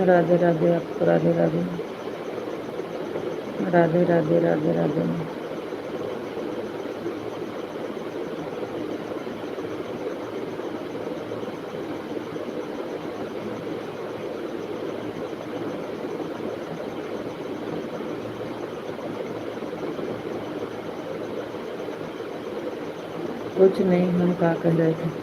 राधे राधे आपको, राधे राधे राधे राधे राधे राधे। कुछ नहीं, हम क्या कह रहे थे।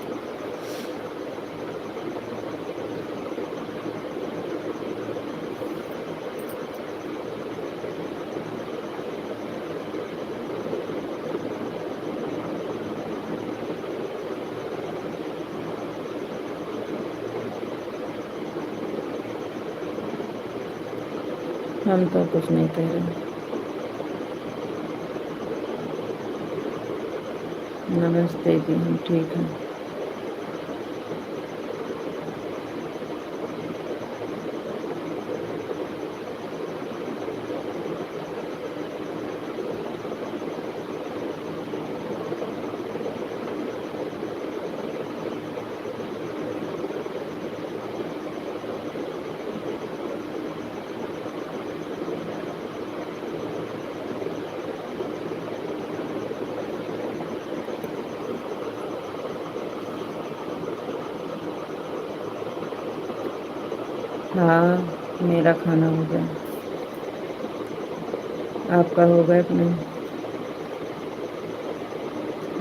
हम तो कुछ नहीं कह रहे। नमस्ते जी, हम ठीक हैं। हाँ, मेरा खाना हो गया। आपका हो गया कि नहीं?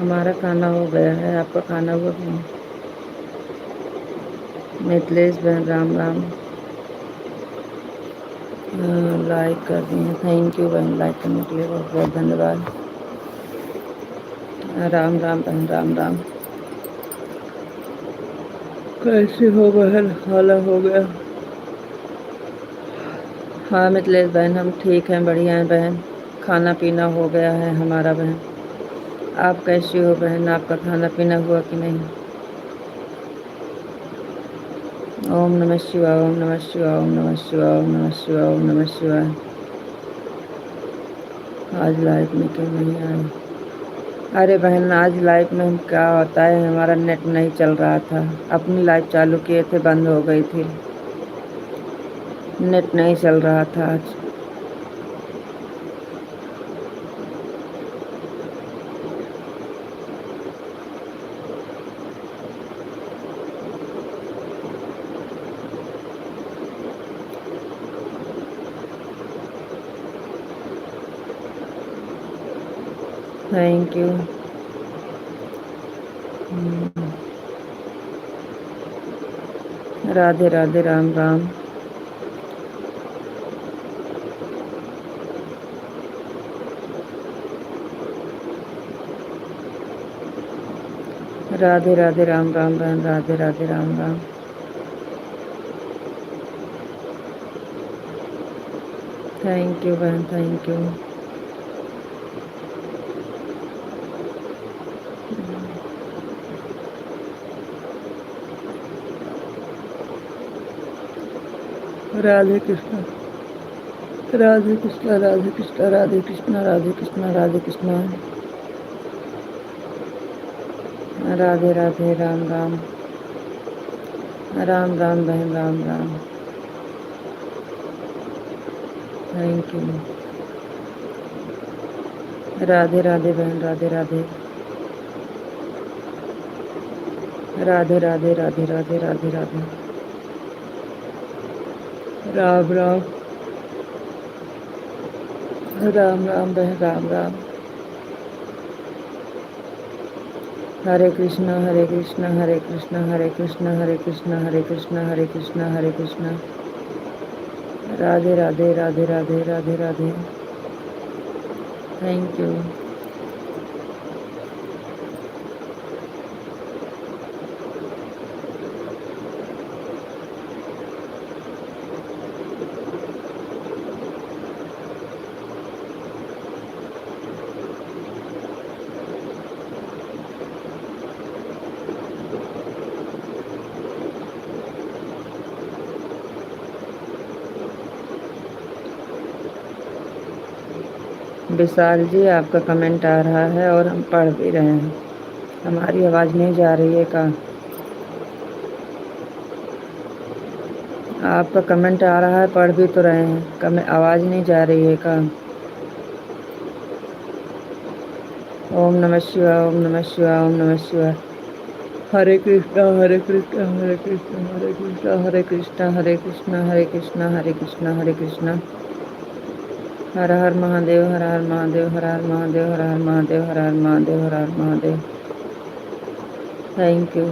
हमारा खाना हो गया है, आपका खाना हुआ कि नहीं? मिथिलेश बहन राम राम। लाइक कर दिए, थैंक यू बहन, लाइक करने के लिए बहुत बहुत धन्यवाद। राम राम बहन, राम राम। कैसे हो बहन, खाना हो गया? हाँ मिथिलेश बहन, हम ठीक हैं, बढ़िया हैं बहन। खाना पीना हो गया है हमारा बहन। आप कैसी हो बहन, आपका खाना पीना हुआ कि नहीं? ओम नमः शिवाय, ओम नमः शिवाय, ओम नमः शिवाय, ओम नमः शिवाय, ओम नमः शिवाय। आज लाइव में क्यों नहीं आए? अरे बहन, आज लाइव में हम क्या होता है, हमारा नेट नहीं चल रहा था। अपनी लाइव चालू किए थे, बंद हो गई थी। नेट नहीं चल रहा था आज। Thank you. राधे राधे, राम राम। राधे राधे, राम राम बहन, राधे राधे, राम राम। थैंक यू बहन, थैंक यू। राधे कृष्ण, राधे कृष्ण, राधे कृष्ण, राधे कृष्ण, राधे कृष्ण, राधे कृष्ण। राधे राधे, राम राम। राम राम बहन, राम राम। Thank you. राधे राधे बहन, राधे राधे। राधे राधे, राधे राधे, राधे राधे। राम राम, राम राम बहन, राम राम। हरे कृष्णा, हरे कृष्णा, हरे कृष्णा, हरे कृष्णा, हरे कृष्णा, हरे कृष्णा, हरे कृष्णा, हरे कृष्णा। राधे राधे, राधे राधे, राधे राधे। Thank you. विशाल जी, आपका कमेंट आ रहा है और हम पढ़ भी रहे हैं। हमारी आवाज़ नहीं जा रही है क्या? आपका कमेंट आ रहा है, पढ़ भी तो रहे हैं, आवाज़ नहीं जा रही है का? ओम नमः शिवाय, ओम नमः शिवाय, ओम नमः शिवाय। हरे कृष्णा हरे कृष्णा हरे कृष्णा हरे कृष्णा हरे कृष्णा हरे कृष्णा हरे कृष्णा हरे कृष्णा हरे कृष्णा। हर हर महादेव, हर हर महादेव, हर हर महादेव, हर हर महादेव, हर हर महादेव, हर हर महादेव। Thank you.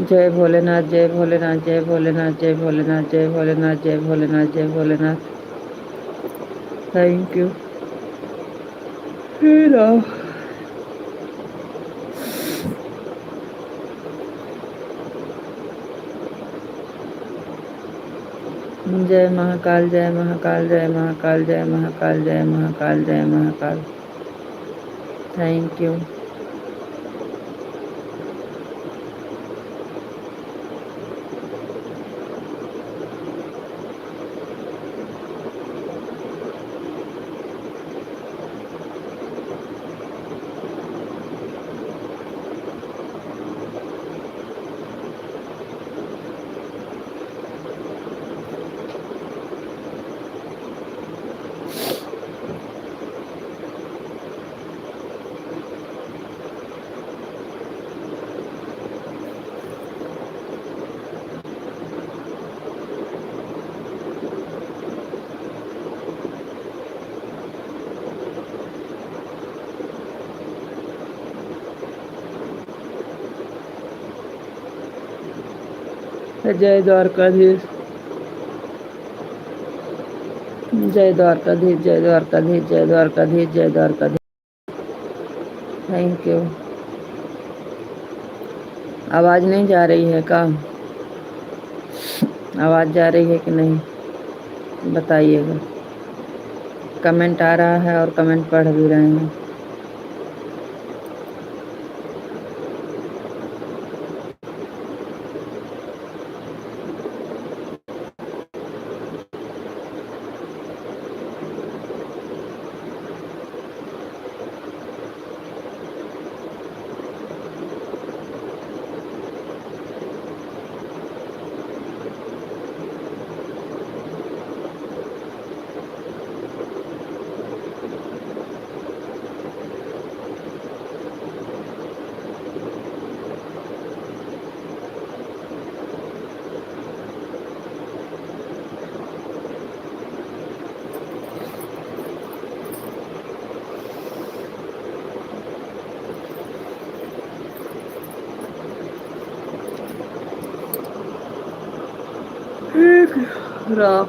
जय भोलेनाथ, जय भोलेनाथ, जय भोलेनाथ, जय भोलेनाथ, जय भोलेनाथ, जय भोलेनाथ, जय भोलेनाथ। Thank you. हे राम। जय महाकाल, जय महाकाल, जय महाकाल, जय महाकाल, जय महाकाल, जय महाकाल। Thank you. जय द्वारकाधीश, जय द्वारकाधीश, जय द्वारकाधीश, जय द्वारकाधीश, जय द्वारकाधीश। Thank you. आवाज़ नहीं जा रही है का? आवाज़ जा रही है कि नहीं बताइएगा। कमेंट आ रहा है और कमेंट पढ़ भी रहे हैं। राम।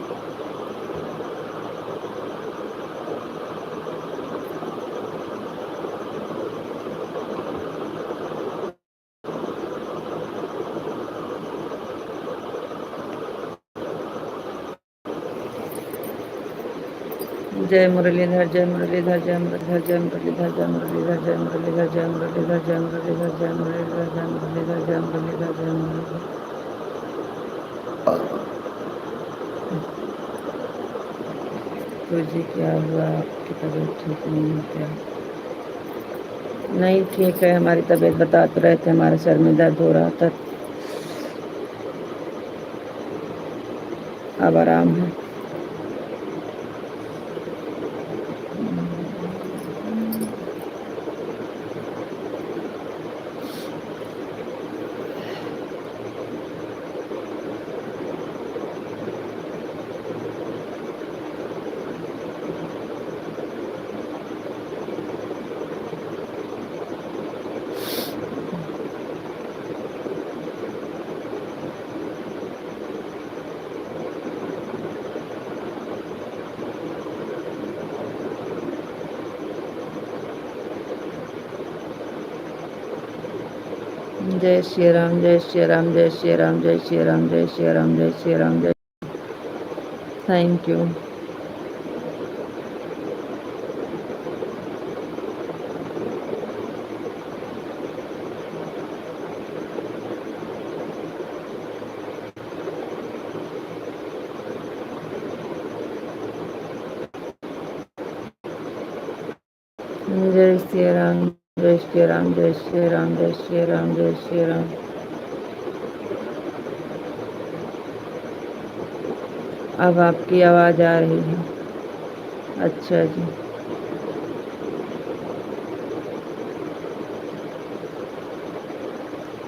जय मुरलीधर, जय मुरलीधर, जय मुरलीधर, जय मुरलीधर, जय मुरलीधर, जय मुरलीधर, जय मुरलीधर, जय मुरलीधर, जय मुरलीधर, जय मुरलीधर, जय मुरलीधर, जय मुरलीधर। तो जी क्या हुआ? आपकी तबीयत ठीक नहीं है क्या? नहीं ठीक है, हमारी तबीयत बता तो रहे थे, हमारे सर में दर्द हो रहा था, अब आराम है। जय श्री राम, जय श्री राम, जय श्री राम, जय श्री राम, जय श्री राम, जय श्री राम, जय। Thank you. जय श्री राम, जय श्री राम, जय श्री राम, जय श्री राम, जय श्री राम। अब आपकी आवाज़ आ रही है। अच्छा जी।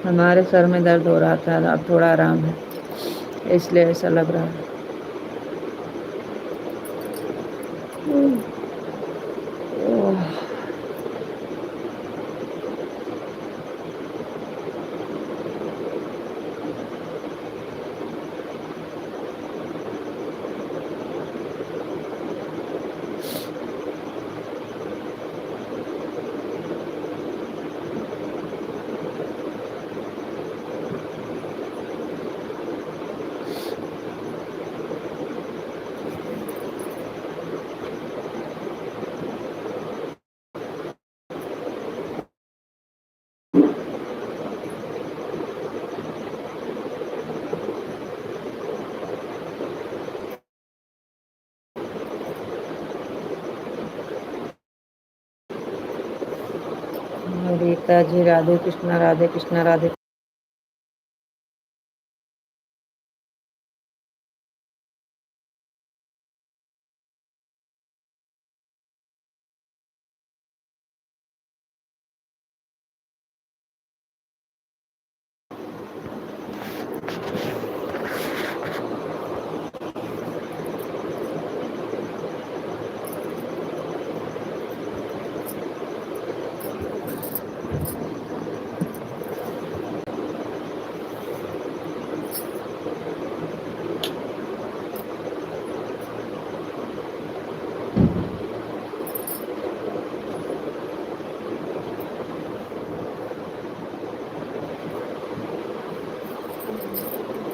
हमारे सर में दर्द हो रहा था, अब थोड़ा आराम है, इसलिए ऐसा लग रहा है। रीता जी, राधे कृष्णा, राधे कृष्णा, राधे।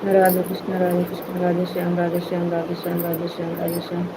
राधे कृष्ण, राधे कृष्ण, राधे श्याम, राधे श्याम, राधे श्याम, राधे श्याम, राधे श्याम।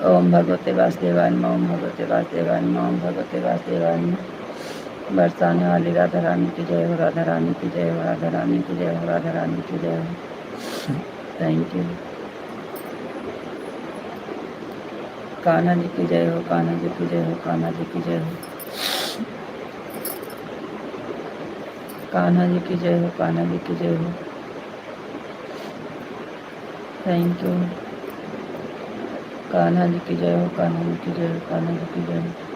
ओम भगवते वासुदेवाय नमः, ओम भगवते वासुदेवाय नमः, ओम भगवते वासुदेवाय नमः। बरसाने वाली राधा रानी की जय हो, राधा रानी की जय हो, राधा रानी की जय हो, राधा रानी की जय हो। Thank you. कान्हा जी की जय हो, कान्हा जी की जय हो, कान्हा जी की जय हो, कान्हा जी की जय हो, कान्हा जी की जय हो। Thank you. कान्हा जी की जय हो, कान्हा जी की जय हो, कान्हा जी की जय हो।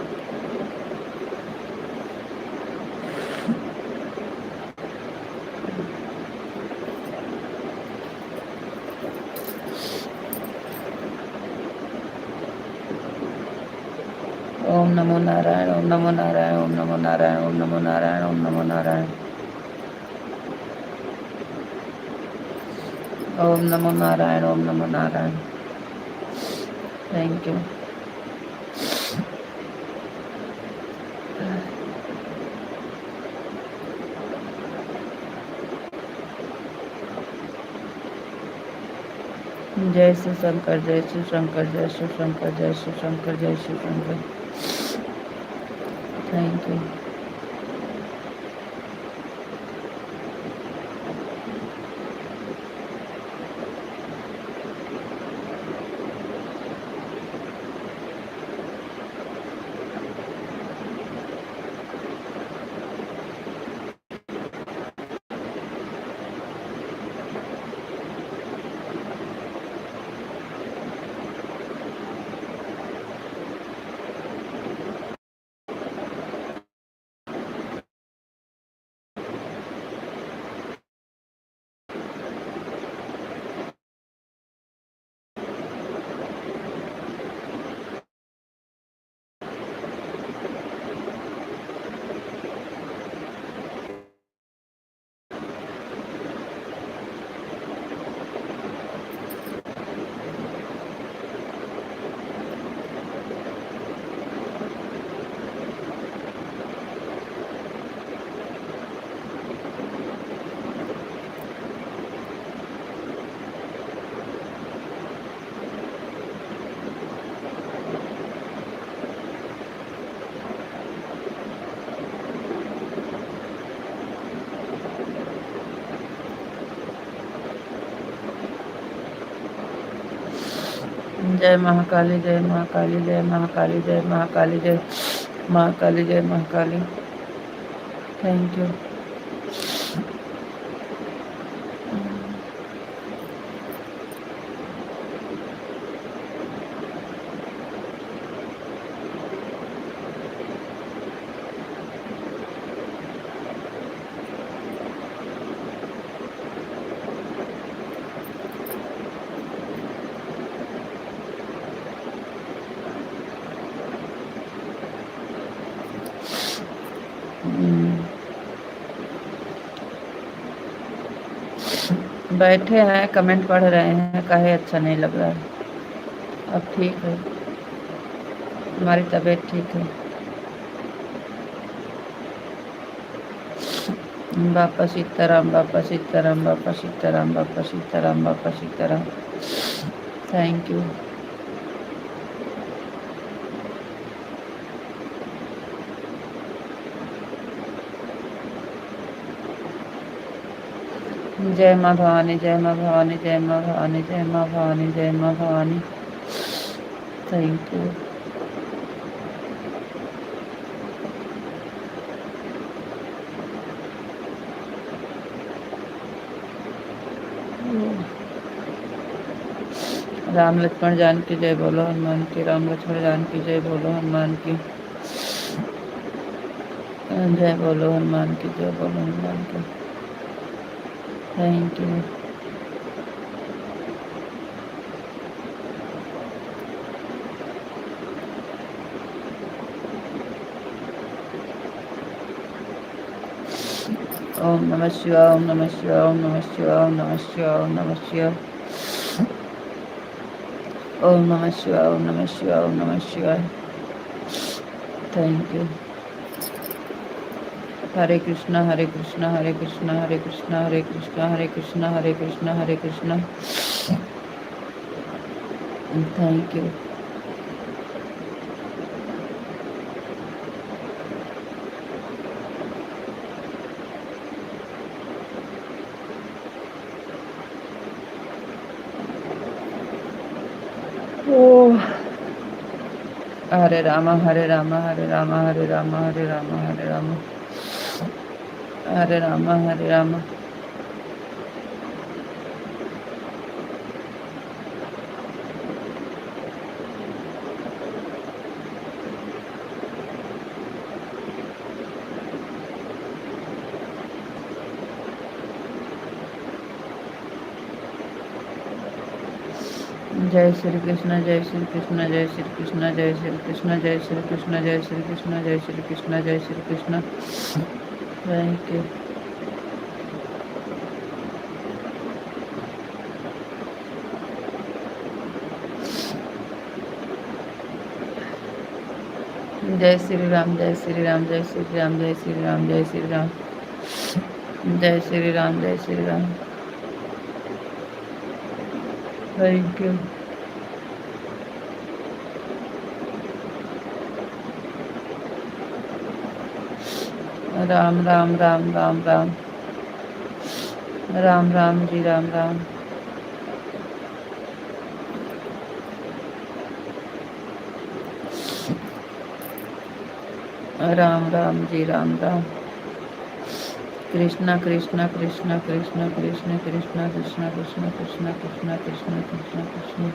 ओम नमो नारायण, ओम नमो नारायण, ओम नमो नारायण, ओम नमो नारायण, ओम नमो नारायण। ओम नमो नारायण, ओम नमो नारायण। Thank you. जय श्री शंकर, जय श्री शंकर, जय श्री शंकर, जय श्री शंकर, जय श्री शंकर। Thank you. जय महाकाली, जय महाकाली, जय महाकाली, जय महाकाली, जय महाकाली, जय महाकाली। Thank you. बैठे हैं, कमेंट पढ़ रहे हैं, काहे अच्छा नहीं लग रहा है। अब ठीक है, हमारी तबीयत ठीक है। बापा सीताराम, बापा सीताराम, बापा सीताराम, बापा सीताराम, बापा सीताराम। Thank you. जय माँ भवानी, जय माँ भवानी, जय माँ भवानी, जय माँ भवानी, जय माँ भवानी। Thank you. राम लक्ष्मण जानकी जय बोलो हनुमान की, राम लक्ष्मण जानकी जय बोलो हनुमान की, जय बोलो हनुमान की, जय बोलो हनुमान की। Thank you. ओम नमः शिवाय, ओम नमः शिवाय, ओम नमः शिवाय, ओम नमः शिवाय, ओम नमः शिवाय, ओम नमः शिवाय, ओम नमः शिवाय, ओम नमः शिवाय। Thank you. Hare Krishna, Hare Krishna, Hare Krishna, Hare Krishna, Hare Krishna, Hare Krishna, Hare Krishna, Hare Krishna. Thank you. Hare Ram, Hare Ram, Hare Ram, Hare Ram, Hare Ram, Hare Ram, Hare Ram, Hare Ram. जय श्री कृष्ण, जय श्री कृष्ण, जय श्री कृष्ण, जय श्री कृष्ण, जय श्री कृष्ण, जय श्री कृष्ण, जय श्री कृष्ण, जय श्री कृष्ण। Thank you. जय श्री राम, जय श्री राम, जय श्री राम, जय श्री राम, जय श्री राम, जय श्री राम, जय Shri Ram. Thank you. Ram Ram Ram Ram Ram, Ram Ram ji, Ram Ram. Ram Ram ji, Ram Ram. Krishna Krishna Krishna Krishna Krishna Krishna Krishna Krishna Krishna Krishna Krishna Krishna Krishna.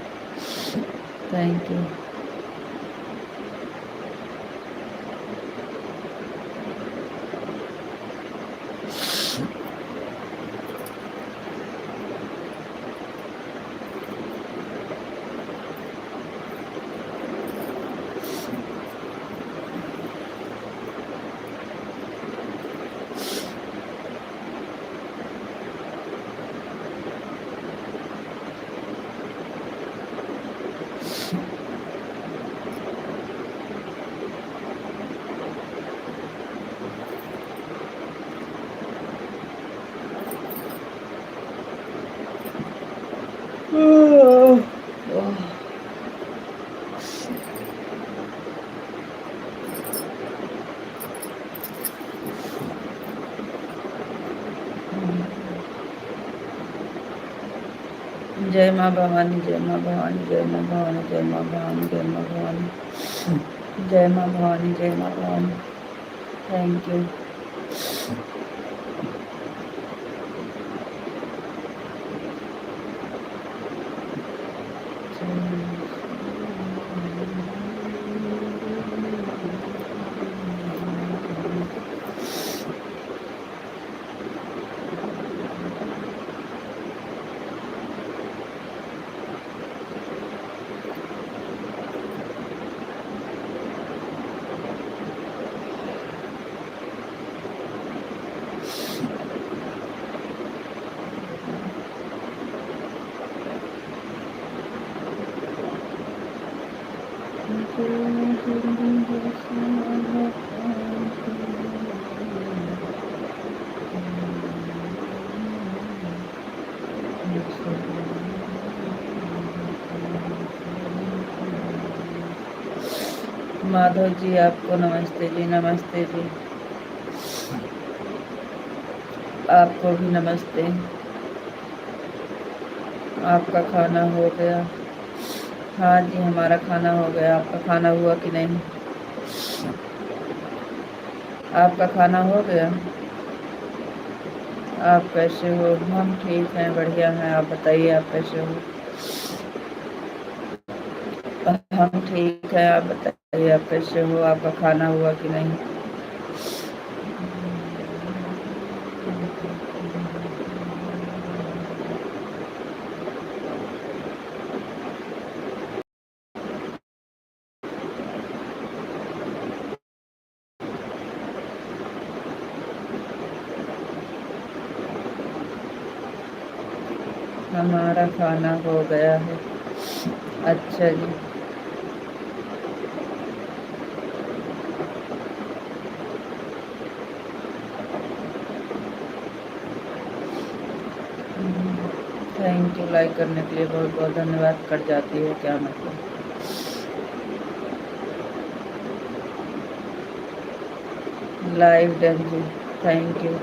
Thank you. जय माँ भवानी, जय माँ भवानी, जय माँ भवानी, जय माँ भवानी, जय माँ भवानी, जय माँ भवानी, जय माँ भवानी। Thank you. माधव जी आपको नमस्ते जी, नमस्ते जी, आपको भी नमस्ते। आपका खाना हो गया? हाँ जी, हमारा खाना हो गया। आपका खाना हुआ कि नहीं? आपका खाना हो गया? आप कैसे हो? हम ठीक हैं, बढ़िया हैं। आप बताइए, आप कैसे हो? हम ठीक हैं, आप बताइए, आप कैसे हो? आपका खाना हुआ कि नहीं? हमारा खाना हो गया है। अच्छा जी। थैंक यू लाइक करने के लिए, बहुत बहुत धन्यवाद। कट जाती है क्या मतलब? Live done ji, thank you.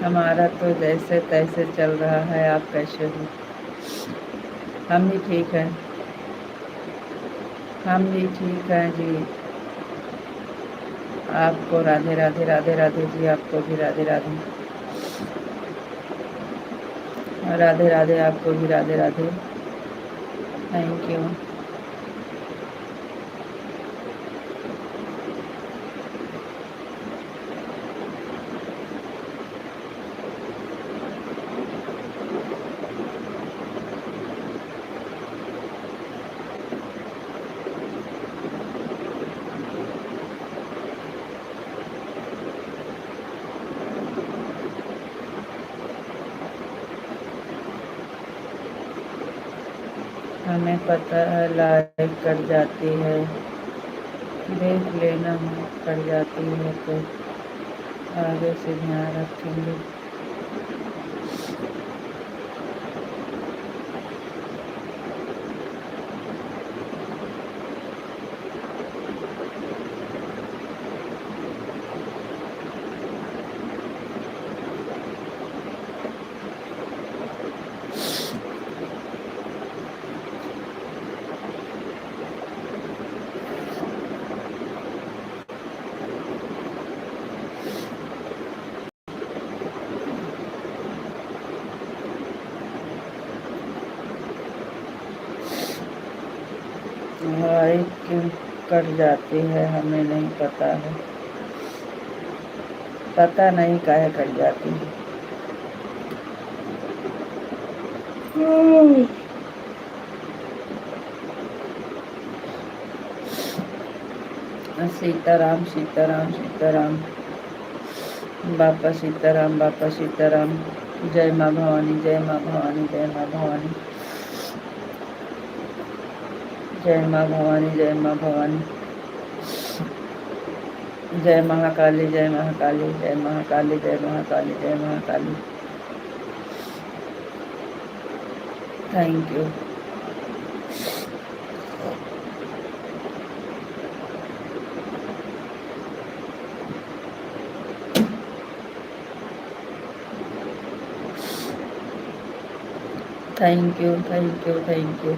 हमारा तो जैसे तैसे चल रहा है। आप कैसे हो? हम भी ठीक हैं। हम भी ठीक हैं जी। आपको राधे राधे, राधे राधे जी, आपको भी राधे राधे। राधे राधे, आपको भी राधे राधे। Thank you. हमें पता है लाइव कट जाती है, देख लेना। कट जाती है तो आगे से ध्यान रखेंगे। लाइव क्यों कट जाती है हमें नहीं पता है। पता नहीं काहे कट जाती है। सीताराम सीताराम सीताराम, बापा सीताराम, बापा सीताराम। जय माँ भवानी, जय माँ भवानी, जय माँ भवानी, जय माँ भवानी, जय माँ भवानी। जय महाकाली, जय महाकाली, जय महाकाली, जय महाकाली, जय Mahakali. Thank you. Thank you, thank you, thank you.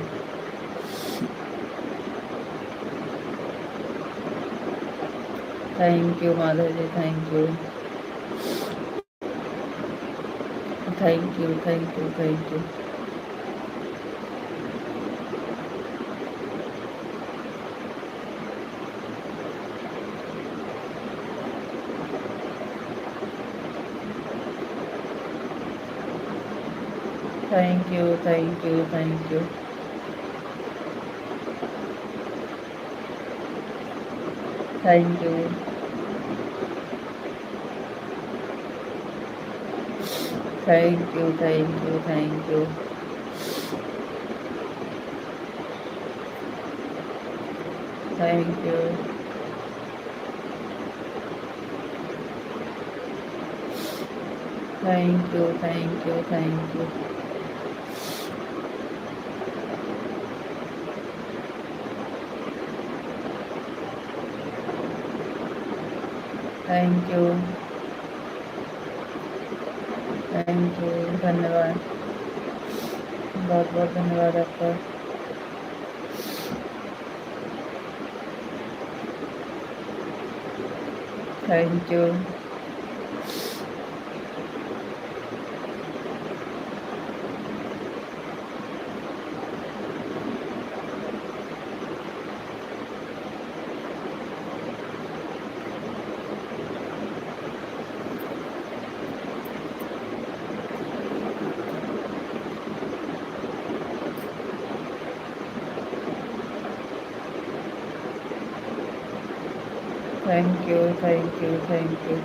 Thank you Madhav ji, thank you, thank you, thank you, thank you. Thank you, thank you, thank you. Thank you, thank you, thank you, thank you. Thank you, thank you, thank you, thank you. Thank you, thank you, धन्यवाद, बहुत बहुत धन्यवाद आपका। Thank you. Thank you, thank you, thank you.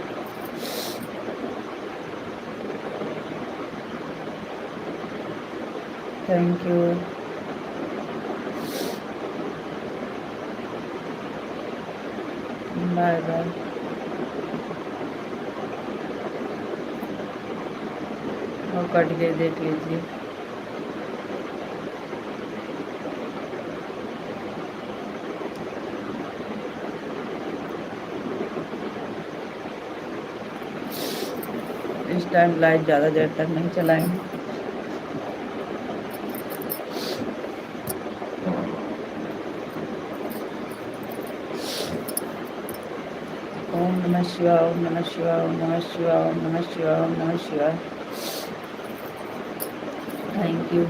Thank you. Bye bye. और cut के देख लीजिए। इस टाइम लाइट ज़्यादा देर तक नहीं चलाएंगे। ओम नमः शिवाय, ओम नमः शिवाय, ओम नमः शिवाय, ओम नमः शिवाय, ओम नमः शिवाय। Thank you.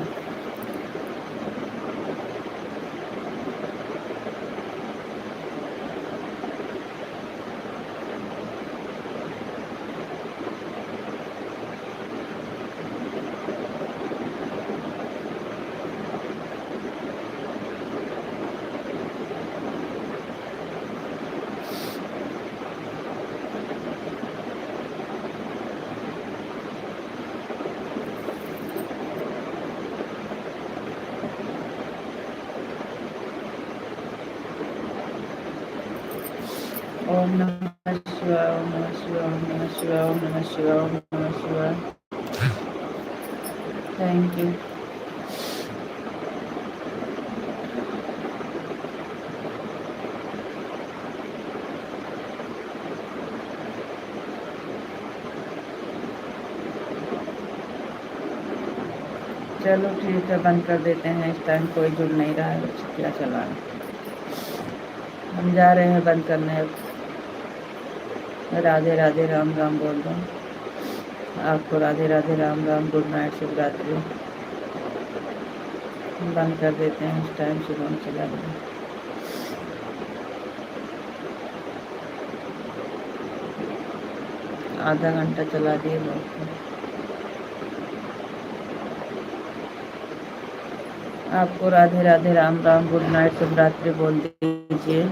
ओम नमः शिवाय, ओम नमः शिवाय, ओम नमः शिवाय, ओम नमः शिवाय, ओम नमः शिवाय। Thank you. चलो ठीक है, बंद कर देते हैं। इस टाइम कोई जुड़ नहीं रहा है, क्या चला है। हम जा रहे हैं बंद करने। राधे राधे, राम राम बोल दो। आपको राधे राधे, राम राम, गुड नाइट, शुभ रात्रि। बंद कर देते हैं। इस टाइम से बंद चला गया। आधा घंटा चला दिए बहुत। आपको राधे राधे, राम राम, गुड नाइट, शुभ रात्रि बोल दीजिए।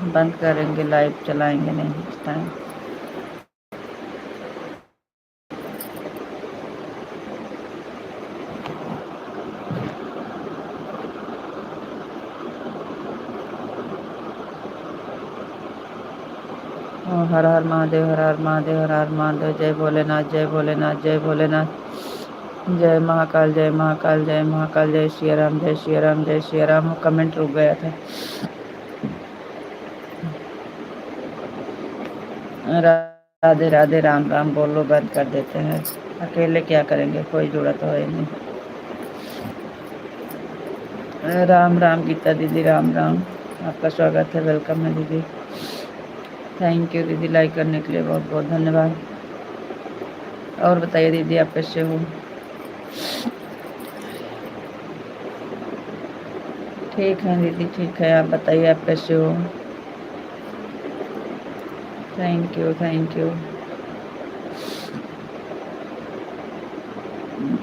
बंद करेंगे, लाइव चलाएंगे नहीं इस टाइम। हर हर महादेव, हर हर महादेव, हर हर महादेव। जय भोलेनाथ, जय भोलेनाथ, जय भोलेनाथ। जय महाकाल, जय महाकाल, जय महाकाल। जय श्री राम, जय श्री राम, जय श्री राम। कमेंट रुक गया था। राधे राधे, राम राम बोलो, बंद कर देते हैं। अकेले क्या करेंगे, कोई जरूरत तो है नहीं। राम राम गीता दीदी, राम राम। आपका स्वागत है, वेलकम है दीदी। थैंक यू दीदी, लाइक करने के लिए बहुत बहुत धन्यवाद। और बताइए दीदी, आप कैसे हो? ठीक है दीदी, ठीक है। आप बताइए, आप कैसे हो? Thank you, thank you,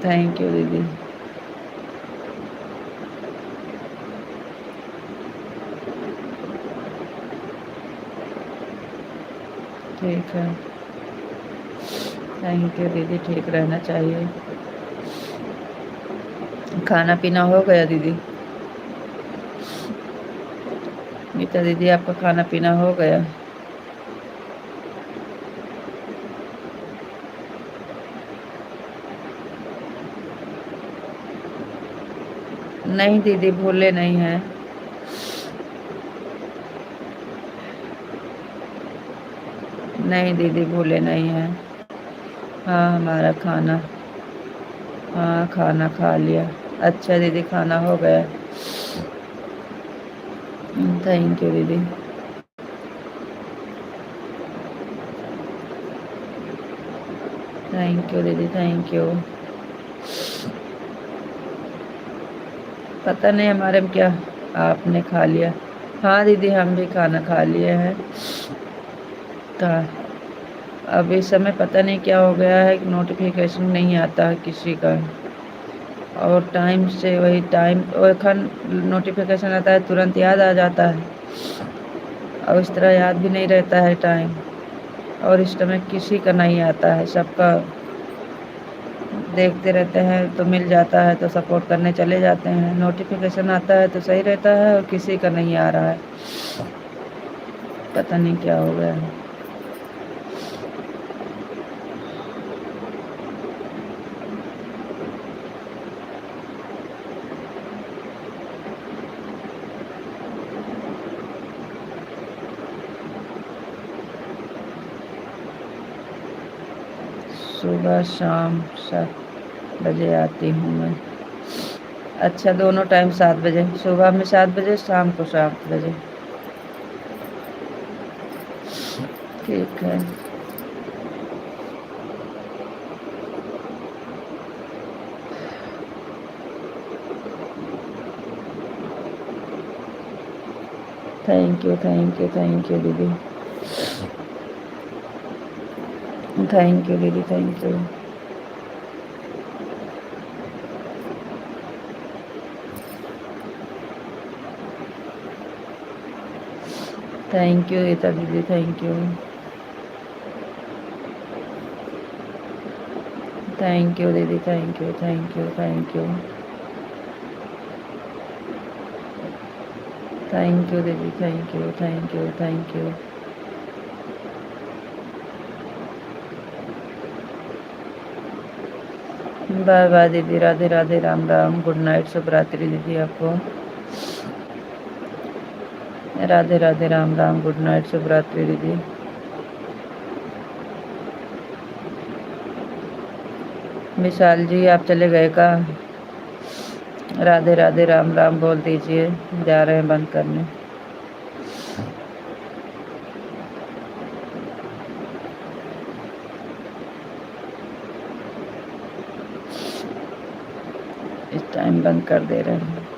thank you दीदी। ठीक है, थैंक यू दीदी। ठीक रहना चाहिए। खाना पीना हो गया दीदी? गीता दीदी, आपका खाना पीना हो गया? नहीं दीदी, भूले नहीं हैं। नहीं दीदी, भूले नहीं हैं। हाँ, हमारा खाना, हाँ खाना खा लिया। अच्छा दीदी, खाना हो गया। थैंक यू दीदी। थैंक यू दीदी, थैंक यू। पता नहीं हमारे में क्या, आपने खा लिया? हाँ दीदी, हम भी खाना खा लिए हैं। अब इस समय पता नहीं क्या हो गया है कि नोटिफिकेशन नहीं आता है किसी का, और टाइम से वही टाइम नोटिफिकेशन आता है तुरंत याद आ जाता है, और इस तरह याद भी नहीं रहता है टाइम, और इस समय किसी का नहीं आता है, सबका देखते रहते हैं तो मिल जाता है तो सपोर्ट करने चले जाते हैं। नोटिफिकेशन आता है तो सही रहता है, और किसी का नहीं आ रहा है, पता नहीं क्या हो गया है। सुबह शाम 7 बजे आती हूँ मैं। अच्छा, दोनों टाइम 7 बजे, सुबह में 7 बजे, शाम को 7 बजे। ठीक है। Thank you, thank you, thank you दीदी। थैंक यू दीदी, thank you. Thank you Geeta दीदी, थैंक यू। थैंक यू दीदी, thank you, thank you, thank you. Thank you दीदी, thank you, thank you, thank you. Bye bye दीदी, Radhe Radhe, Ram Ram, good night, शुभ रात्रि दीदी आपको। राधे राधे, राम राम, गुड नाइट, शुभ रात्रि दीदी। विशाल जी, आप चले गए का? राधे राधे, राम राम बोल दीजिए, जा रहे हैं बंद करने। इस टाइम बंद कर दे रहे हैं।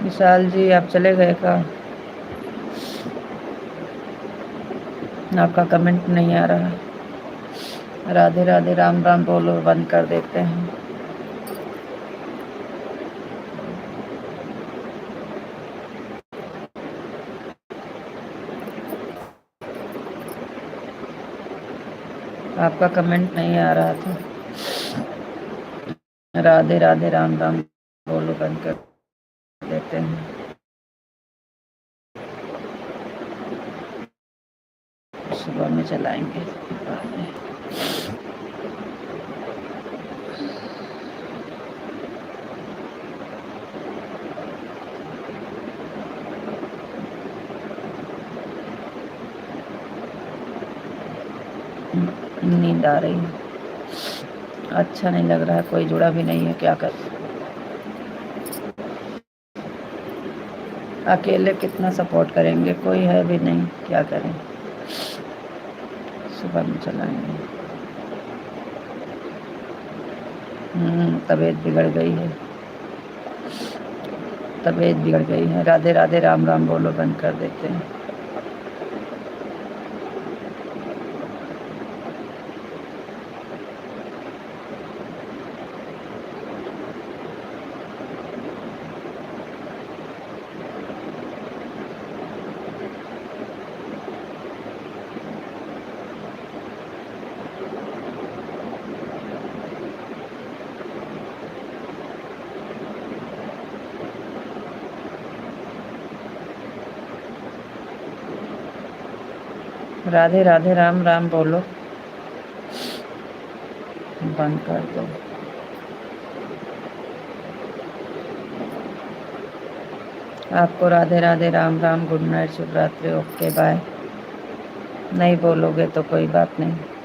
विशाल जी आप चले गए का? आपका कमेंट नहीं आ रहा। राधे राधे राम राम बोलो, बंद कर देते हैं। आपका कमेंट नहीं आ रहा था। राधे राधे राम राम बोलो, बंद कर देते हैं। सुबह में चलाएंगे बाद में। नींद आ रही है, अच्छा नहीं लग रहा है, कोई जुड़ा भी नहीं है, क्या कर। अकेले कितना सपोर्ट करेंगे, कोई है भी नहीं, क्या करें। सुबह में चलाएंगे। तबीयत बिगड़ गई है, तबीयत बिगड़ गई है। राधे राधे राम राम बोलो, बंद कर देते हैं। राधे राधे राम राम बोलो, बंद कर दो। आपको राधे राधे राम राम, गुड नाइट, शुभ रात्रि, ओके बाय। नहीं बोलोगे तो कोई बात नहीं।